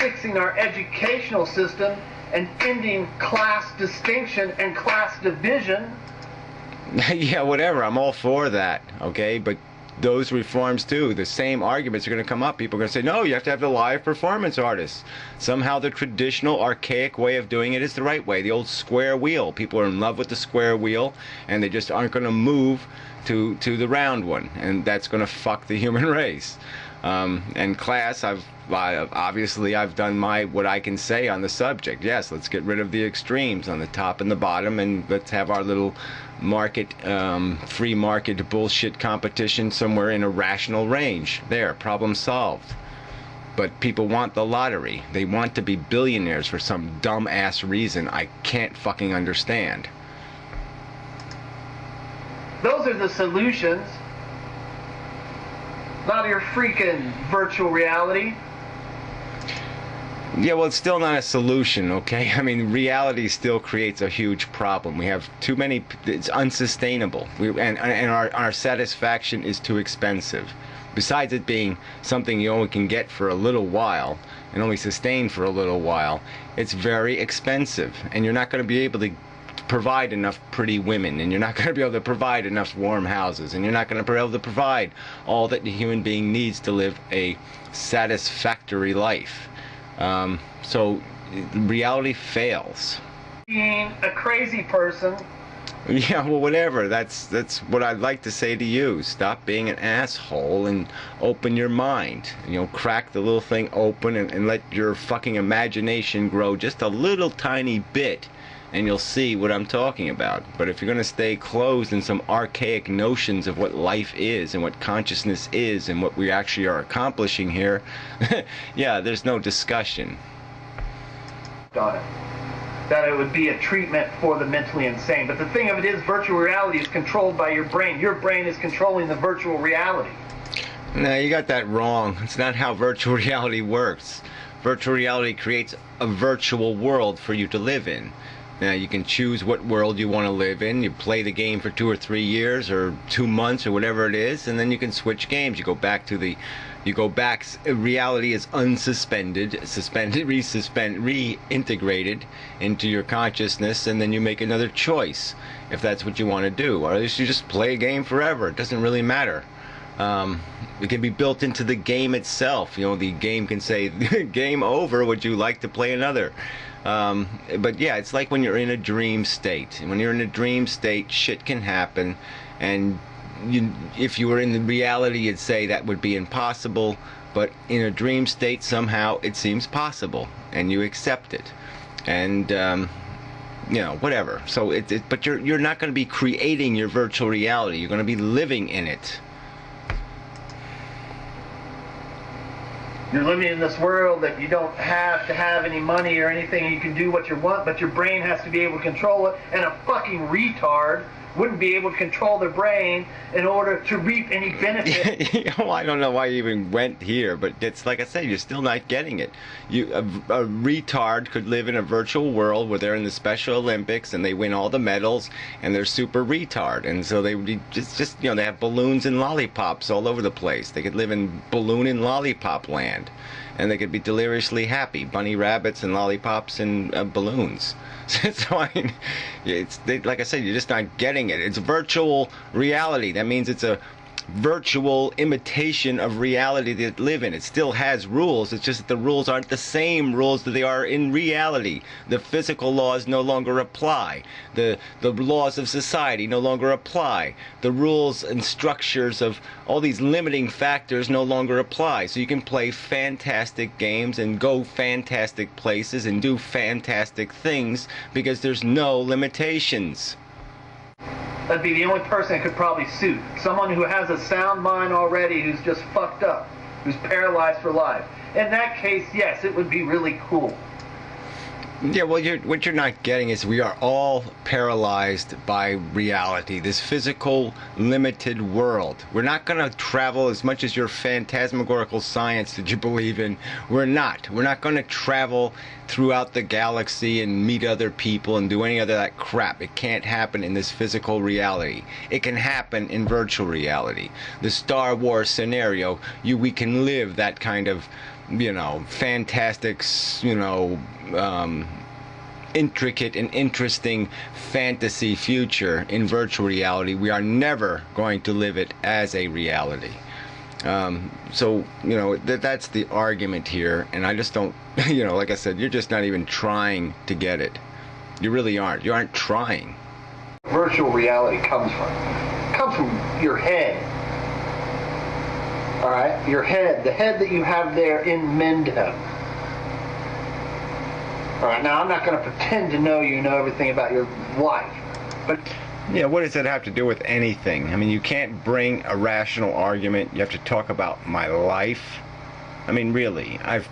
fixing our educational system and ending class distinction and class division. Yeah, whatever. I'm all for that, okay? But those reforms too, the same arguments are going to come up. People are going to say, no, you have to have the live performance artists. Somehow the traditional, archaic way of doing it is the right way. The old square wheel. People are in love with the square wheel, and they just aren't going to move to the round one, and that's going to fuck the human race. And class, obviously I've done what I can say on the subject. Yes, let's get rid of the extremes on the top and the bottom, and let's have our little market, free market bullshit competition somewhere in a rational range. There, problem solved. But people want the lottery. They want to be billionaires for some dumb-ass reason I can't fucking understand. Those are the solutions. Not your freaking virtual reality. Yeah, well, it's still not a solution, okay? I mean, reality still creates a huge problem. We have too many, it's unsustainable. And our satisfaction is too expensive. Besides it being something you only can get for a little while, and only sustain for a little while, it's very expensive. And you're not going to be able to provide enough pretty women, and you're not going to be able to provide enough warm houses, and you're not going to be able to provide all that the human being needs to live a satisfactory life. So reality fails. Being a crazy person. Yeah, well, whatever. That's what I'd like to say to you. Stop being an asshole and open your mind. You know, crack the little thing open and let your fucking imagination grow just a little tiny bit, and you'll see what I'm talking about. But if you're going to stay closed in some archaic notions of what life is and what consciousness is and what we actually are accomplishing here, yeah, there's no discussion. Got it. That it would be a treatment for the mentally insane. But the thing of it is, virtual reality is controlled by your brain. Your brain is controlling the virtual reality. No, you got that wrong. It's not how virtual reality works. Virtual reality creates a virtual world for you to live in. Now, you can choose what world you want to live in. You play the game for 2 or 3 years or 2 months or whatever it is, and then you can switch games. You go back, reality is unsuspended, reintegrated into your consciousness, and then you make another choice if that's what you want to do. Or at least you just play a game forever. It doesn't really matter. It can be built into the game itself. You know, the game can say, game over, would you like to play another? But yeah, it's like when you're in a dream state. And when you're in a dream state, shit can happen, and if you were in the reality, you'd say that would be impossible, but in a dream state, somehow it seems possible, and you accept it. And you know, whatever. So but you're not going to be creating your virtual reality. You're going to be living in it. You're living in this world that you don't have to have any money or anything. You can do what you want, but your brain has to be able to control it. And a fucking retard wouldn't be able to control their brain in order to reap any benefit. Well, I don't know why you even went here, but it's like I said, you're still not getting it. A retard could live in a virtual world where they're in the Special Olympics and they win all the medals and they're super retard, and so they just you know, they have balloons and lollipops all over the place. They could live in balloon and lollipop land, and they could be deliriously happy. Bunny rabbits and lollipops and balloons. So I mean, like I said, you're just not getting it. It's virtual reality. That means it's a virtual imitation of reality that they live in. It still has rules. It's just that the rules aren't the same rules that they are in reality. The physical laws no longer apply. The laws of society no longer apply. The rules and structures of all these limiting factors no longer apply. So you can play fantastic games and go fantastic places and do fantastic things because there's no limitations. That'd be the only person that could probably suit. Someone who has a sound mind already, who's just fucked up, who's paralyzed for life. In that case, yes, it would be really cool. Yeah, well, what you're not getting is we are all paralyzed by reality, this physical, limited world. We're not going to travel as much as your phantasmagorical science that you believe in. We're not. We're not going to travel throughout the galaxy and meet other people and do any of that crap. It can't happen in this physical reality. It can happen in virtual reality. The Star Wars scenario, we can live that kind of you know, fantastic, you know, intricate and interesting fantasy future in virtual reality, we are never going to live it as a reality. So, you know, that's the argument here, and I just don't, you know, like I said, you're just not even trying to get it. You really aren't. You aren't trying. Virtual reality comes from your head. All right, your head, the head that you have there in Mendo. All right, now I'm not going to pretend to know you know everything about your life, but yeah, what does that have to do with anything? I mean, you can't bring a rational argument. You have to talk about my life. I mean, really, I've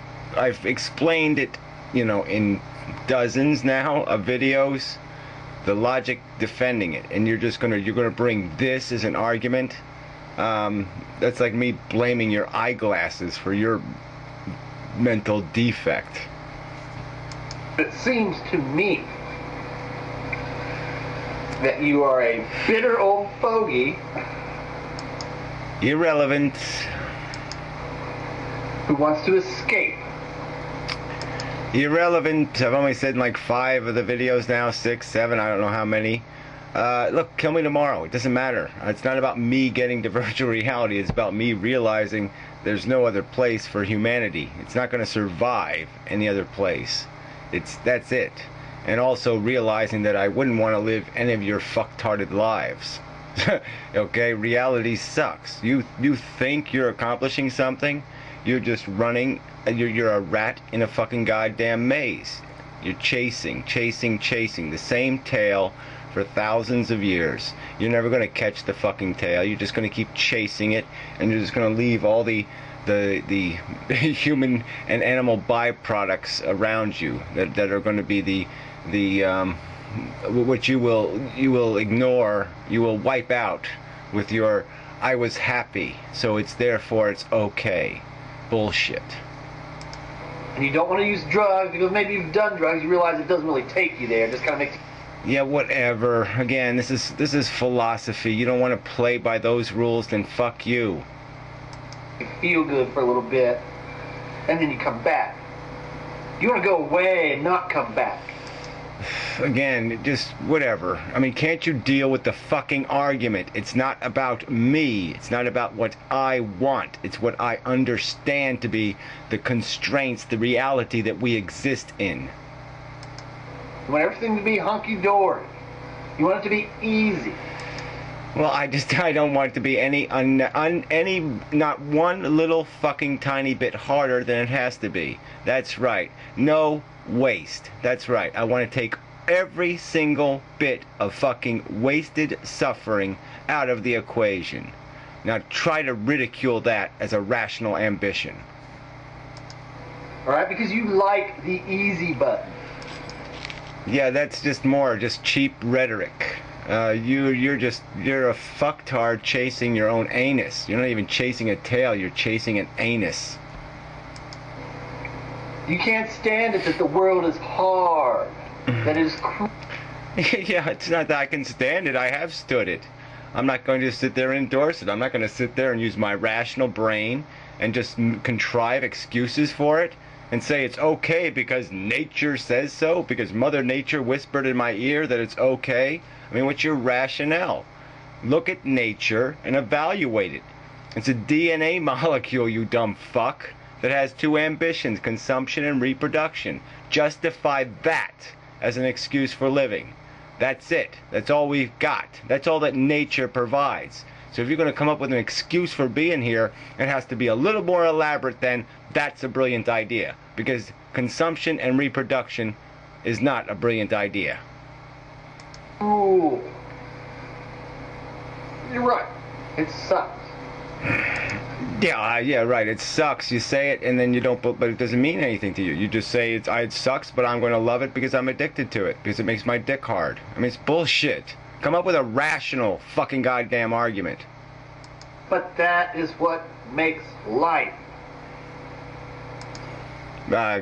explained it, you know, in dozens now of videos, the logic defending it, and you're gonna bring this as an argument. That's like me blaming your eyeglasses for your mental defect. It seems to me that you are a bitter old fogey. Irrelevant. Who wants to escape. Irrelevant. I've only said in like 5 of the videos now, 6, 7, I don't know how many. Look, kill me tomorrow. It doesn't matter. It's not about me getting to virtual reality. It's about me realizing there's no other place for humanity. It's not going to survive any other place. That's it. And also realizing that I wouldn't want to live any of your fucktarded lives. Okay, reality sucks. You think you're accomplishing something? You're just running. You're a rat in a fucking goddamn maze. You're chasing the same tail for thousands of years. You're never going to catch the fucking tail. You're just going to keep chasing it, and you're just going to leave all the human and animal byproducts around you that are going to be the which you will ignore, you will wipe out with your I was happy, so it's therefore it's okay bullshit. And you don't want to use drugs because maybe you've done drugs, you realize it doesn't really take you there, it just kind of makes you... Yeah, whatever. Again, this is philosophy. You don't want to play by those rules, then fuck you. You feel good for a little bit, and then you come back. You want to go away and not come back. Again, just whatever. I mean, can't you deal with the fucking argument? It's not about me. It's not about what I want. It's what I understand to be the constraints, the reality that we exist in. You want everything to be hunky-dory. You want it to be easy. Well, I don't want it to be any not one little fucking tiny bit harder than it has to be. That's right. No waste. That's right. I want to take every single bit of fucking wasted suffering out of the equation. Now try to ridicule that as a rational ambition. Alright, because you like the easy button. Yeah, that's just cheap rhetoric. You're a fucktard chasing your own anus. You're not even chasing a tail, you're chasing an anus. You can't stand it that the world is hard. That it is cruel. Yeah, it's not that I can stand it. I have stood it. I'm not going to sit there and endorse it. I'm not going to sit there and use my rational brain and just contrive excuses for it and say it's okay because nature says so, because Mother Nature whispered in my ear that it's okay. I mean, what's your rationale? Look at nature and evaluate it. It's a DNA molecule, you dumb fuck, that has 2 ambitions, consumption and reproduction. Justify that as an excuse for living. That's it. That's all we've got. That's all that nature provides. So if you're going to come up with an excuse for being here, it has to be a little more elaborate than that's a brilliant idea. Because consumption and reproduction is not a brilliant idea. Ooh. You're right. It sucks. Yeah, right. It sucks. You say it and then you don't, but it doesn't mean anything to you. You just say it sucks, but I'm going to love it because I'm addicted to it, because it makes my dick hard. I mean, it's bullshit. Come up with a rational fucking goddamn argument. But that is what makes life.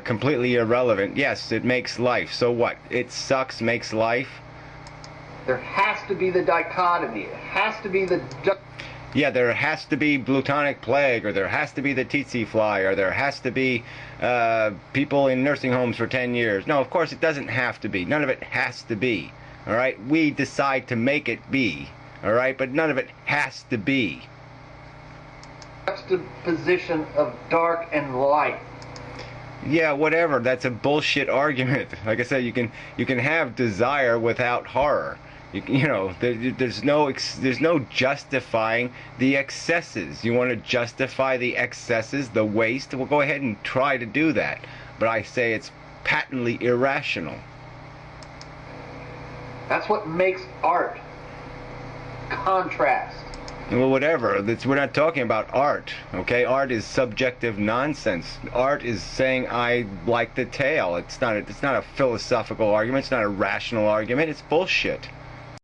Completely irrelevant. Yes, it makes life. So what? It sucks makes life? There has to be the dichotomy. It has to be the... yeah, there has to be bubonic plague, or there has to be the tsetse fly, or there has to be people in nursing homes for 10 years. No, of course it doesn't have to be. None of it has to be. All right, we decide to make it be. All right, but none of it has to be. Juxtaposition of dark and light. Yeah, whatever. That's a bullshit argument. Like I said, you can have desire without horror. You know, there's no justifying the excesses. You want to justify the excesses, the waste? Well, go ahead and try to do that. But I say it's patently irrational. That's what makes art. Contrast. Well, whatever. We're not talking about art, okay? Art is subjective nonsense. Art is saying I like the tale. It's not a philosophical argument. It's not a rational argument. It's bullshit.